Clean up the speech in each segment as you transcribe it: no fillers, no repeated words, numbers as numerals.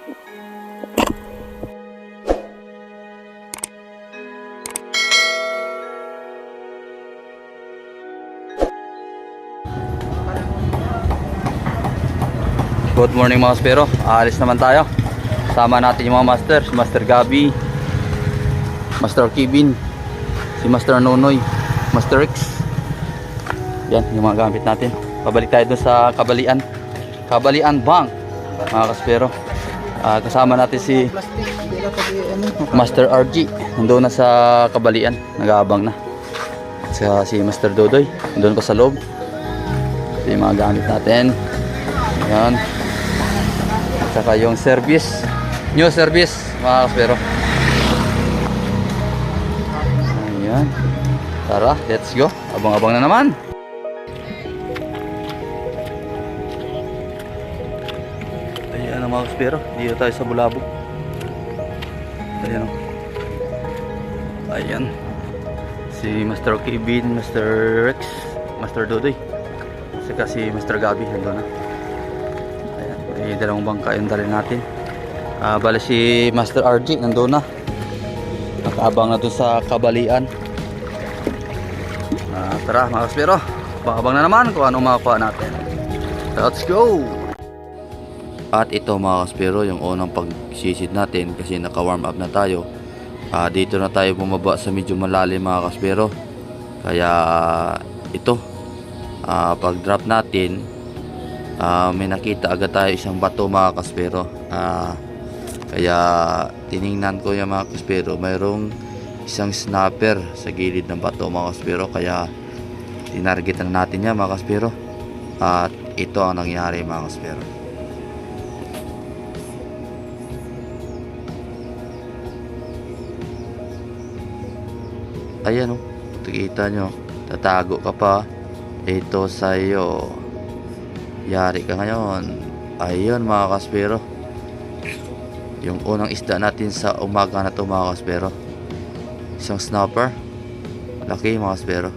Good morning mga kaspero, aalis naman tayo. Sama natin yung mga master, si Master Gabi, Master Kevin, si Master Nonoy, Master Rex. Yan yung mga gamit natin. Pabalik tayo dun sa Kabalian Bank mga kaspero. Kasama natin si Master RG, nandoon na sa Kabalian, nag-aabang na. At si Master Dodoy, nandoon pa sa loob. Ito yung mga gamit natin. Yan. Saka yung service, new service mga kaspero. Ayan. Tara, let's go. Abang-abang na naman. Ayan mga kaspero, dito tayo sa Bulabog. Ayan o. Ayan. Si Master Kevin, Master Rex, Master Dodoy. Saka si Master Gabi, nandun na. May dalawang bangka yung dali natin. Bali si Master RG nandoon na, nakaabang na doon sa Kabalian. Tara mga kaspero, abang na naman kung anong makakuha natin. Let's go! At ito mga kaspero, yung unang pagsisid natin kasi naka warm up na tayo. Dito na tayo bumaba sa medyo malalim mga kaspero. Kaya ito, pag drop natin, may nakita agad tayo isang bato mga kaspero. Kaya tiningnan ko yung mga kaspero, mayroong isang snapper sa gilid ng bato mga kaspero. Kaya tinargetan natin yan mga kaspero. At ito ang nangyari mga kaspero. Ayan o, kita nyo, tatago ka pa, ito sa'yo. Yari ka ngayon. Ayun mga kaspero, yung unang isda natin sa umaga na to mga kaspero, isang snapper, laki mga kaspero.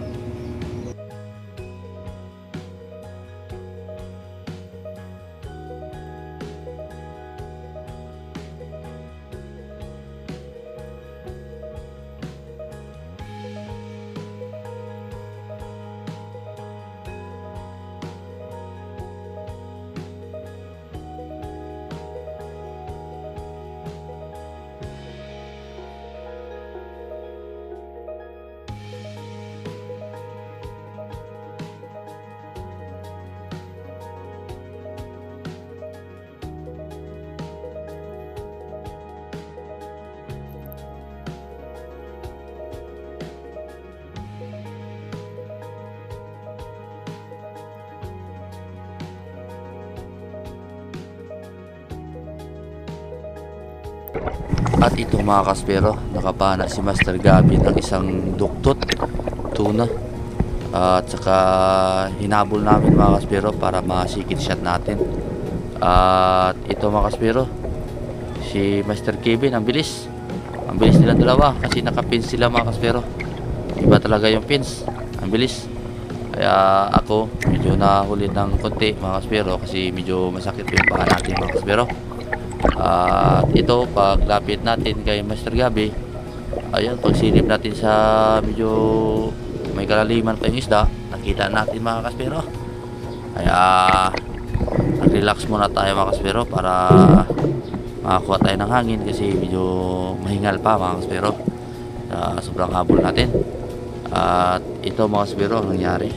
At ito mga kaspero, nakapana si Master Gabi ng isang duktot tuna. At saka hinabol namin mga kaspero para masikit shot natin. At ito mga kaspero, si Master Kevin, ang bilis nilang dalawa kasi nakapins sila mga kaspero. Iba talaga yung pins, ang bilis. Kaya ako medyo nahuli ng konti mga kaspero kasi medyo masakit yung paa natin mga kaspero. At ito, paglapit natin kay Master Gabi, ayun, pagsilip natin sa medyo may kalaliman pa yung isda, nakita natin mga kaspero. Kaya relax muna tayo mga kaspero para makakuha tayo ng hangin kasi medyo mahingal pa mga kaspero, sobrang habol natin. At ito mga kaspero ang nangyari.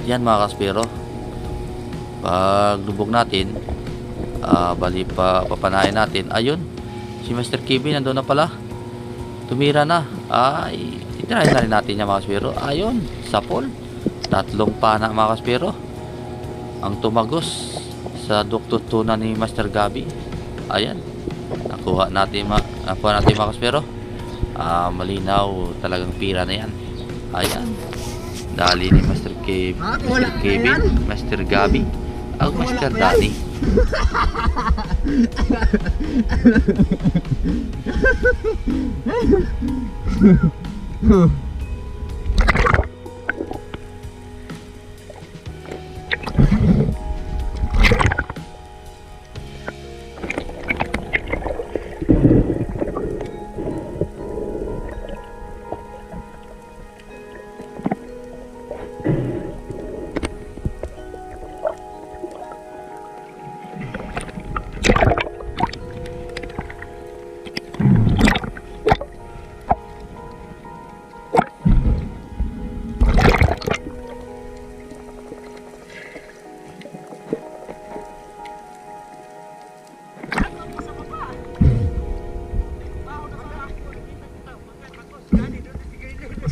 Yan mga kaspero, pag lubog natin, bali papanahin natin. Ayun, si Master Kevin nandun na pala, tumira na. Ay, titirahin na rin natin yan mga kaspero. Ayun, sapol, tatlong pana mga kaspero ang tumagos sa duktot tuna ni Master Gabi. Ayan, nakuha natin mga kaspero. Malinaw talagang pira na yan. Ayan, dali ni Master Kevin, Master Gabi, ang Master Danny.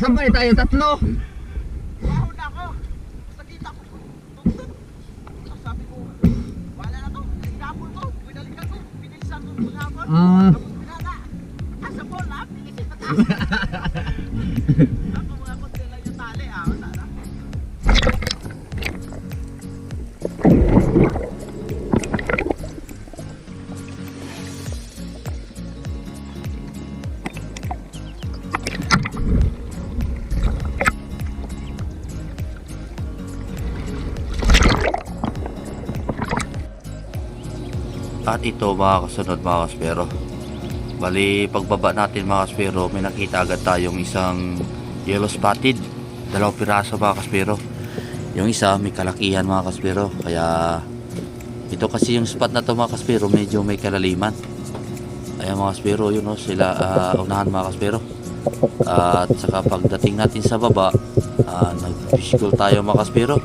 Sabay tayo tatlo. Wow na ako. Nakita ko. Sabi ko, wala na to. Nagkapon to. Pinalikan ko. Pinilisan ko maghapon. Tapos pinala. Asa po lang. Pinisin na taas. Ako mga konti lang yung tali. Wala na. At ito mga kasunod mga kaspero, bali pagbaba natin mga kaspero, may nakita agad tayong isang yellow spotted, 2 piraso mga kaspero. Yung isa may kalakihan mga kaspero, kaya ito kasi yung spot na to mga kaspero, medyo may kalaliman. Ayan mga kaspero, yun o sila unahan mga kaspero. At saka pagdating natin sa baba, nag-fish goal tayo mga kaspero.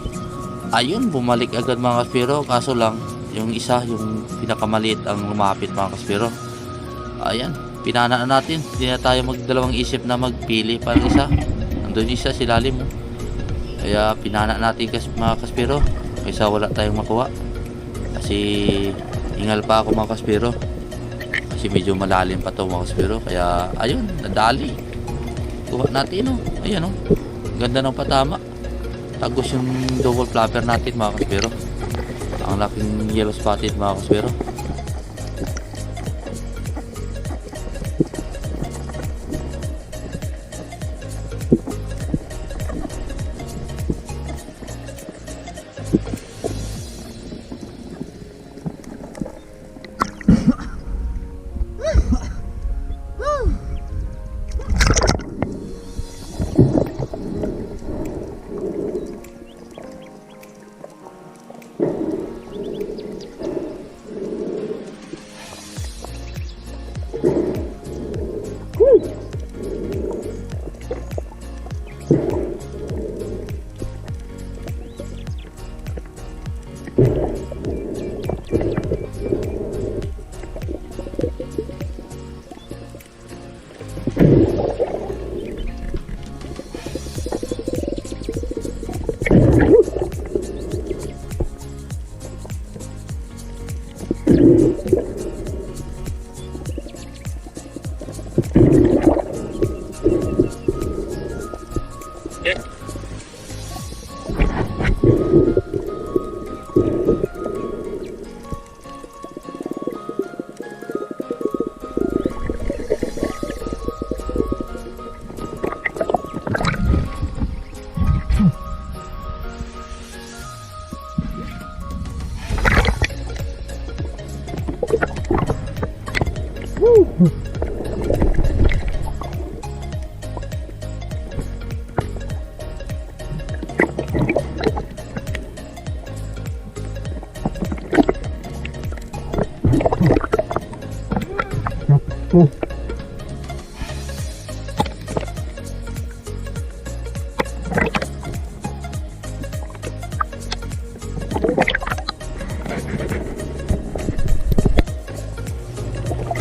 Ayun, bumalik agad mga kaspero, kaso lang yung isa, yung pinakamaliit ang lumapit mga kaspero. Ayan, pinanaan natin. Hindi na tayo magdalawang isip na magpili para isa. Nandun isa si lalim. Kaya pinana natin mga kaspero, kaysa wala tayong makuha. Kasi hingal pa ako mga kaspero. Kasi medyo malalim pa to mga kaspero. Kaya ayun, nadali. Kuha natin o. Ayan o. Ganda ng patama. Tagos yung double flapper natin mga kaspero. Ang laking yellow spotted mga kaspero.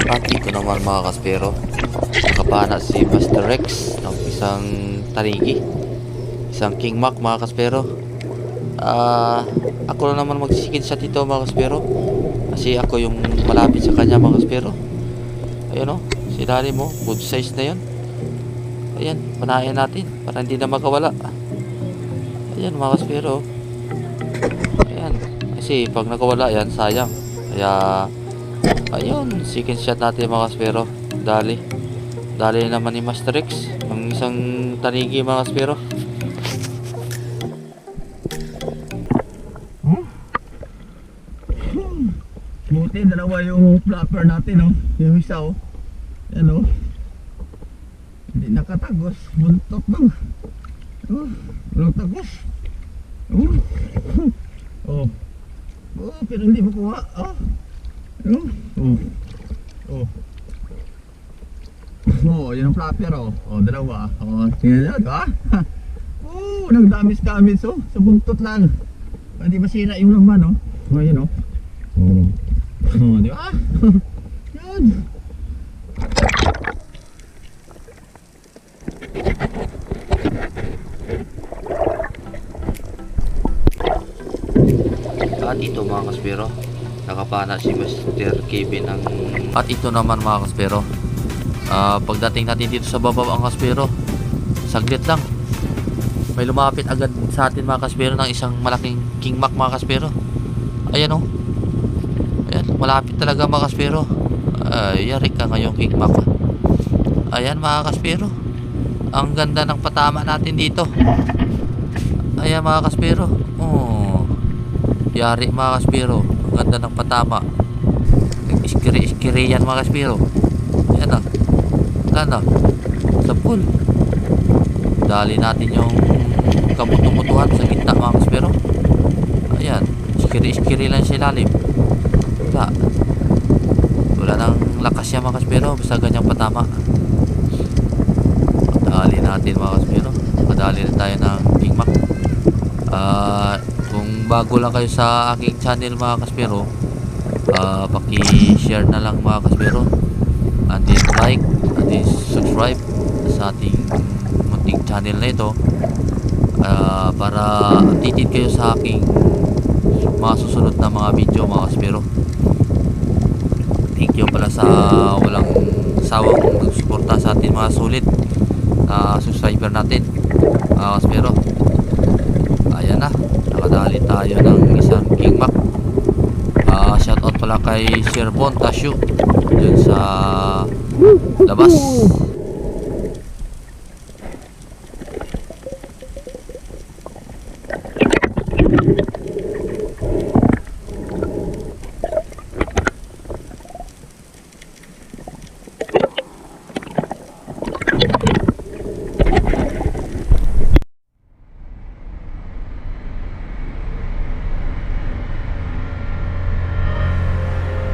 At dito naman mga kaspero, nakapana si Master Rex ng isang tarigi, isang King Mac mga kaspero. Ako na naman magsisikid sa dito mga kaspero, kasi ako yung malapit sa kanya mga kaspero. Ayun o, sinali mo, good size na yun. Ayan, panahin natin para hindi na makawala. Ayan mga kaspero. Ayan, kasi pag nakawala yan, sayang. Kaya ayun, second shot natin mga kaspero. Dali naman ni Master Rex ang isang tanigi mga kaspero. Buti dalawa yung flapper natin, oh. Yung isa, oh. Yan, oh. Hindi nakatagos. Buntot bang. Oh, walang tagos. Oh. Oh. Oh, pero hindi makuha. Oh. Oh. Oh. Oh, yun ang flapper, oh. Oh, dalawa. Oh, sige na, di ba? Oh, nagdamis-damis, oh. Sa buntot lang. Hindi masira yung laman, oh. Oh, yun, oh. Oh. Oh, di ba? Yan. At ito mga kaspero, nakapana si Mr. Kevin ng... At ito naman mga kaspero, pagdating natin dito sa baba ang kaspero, saglit lang may lumapit agad sa atin mga kaspero ng isang malaking King Mac mga kaspero. Ayan o, ayan, malapit talaga mga kaspero. Yari ka ngayong King Mac. Ayan mga kaspero, ang ganda ng patama natin dito. Ayan mga kaspero, oh, yari mga kaspero, ang ganda ng patama. Nag-iskiri-iskiri yan mga kaspero. Ayan na, ganda sa pool. Dali natin yung kamutu-mutuhan sa gitna mga kaspero. Ayan, iskiri-iskiri lang sa ilalim. Wala nang lakas yan mga kaspero, basta ganyang patama. Dali natin mga kaspero, madali na tayo ng King Mac. Kung bago lang kayo sa aking channel mga kaspero, paki-share na lang mga kaspero, and then like and then subscribe sa ating munting channel na ito, para updated kayo sa aking mga susunod na mga video mga kaspero. Thank you pala sa walang sawang nagsuporta sa atin mga sulit subscriber natin mga kaspero. Ayan na, nakadali tayo ng isang King Mac. Shoutout pala kay Sir Bon Tasyo dyan sa labas.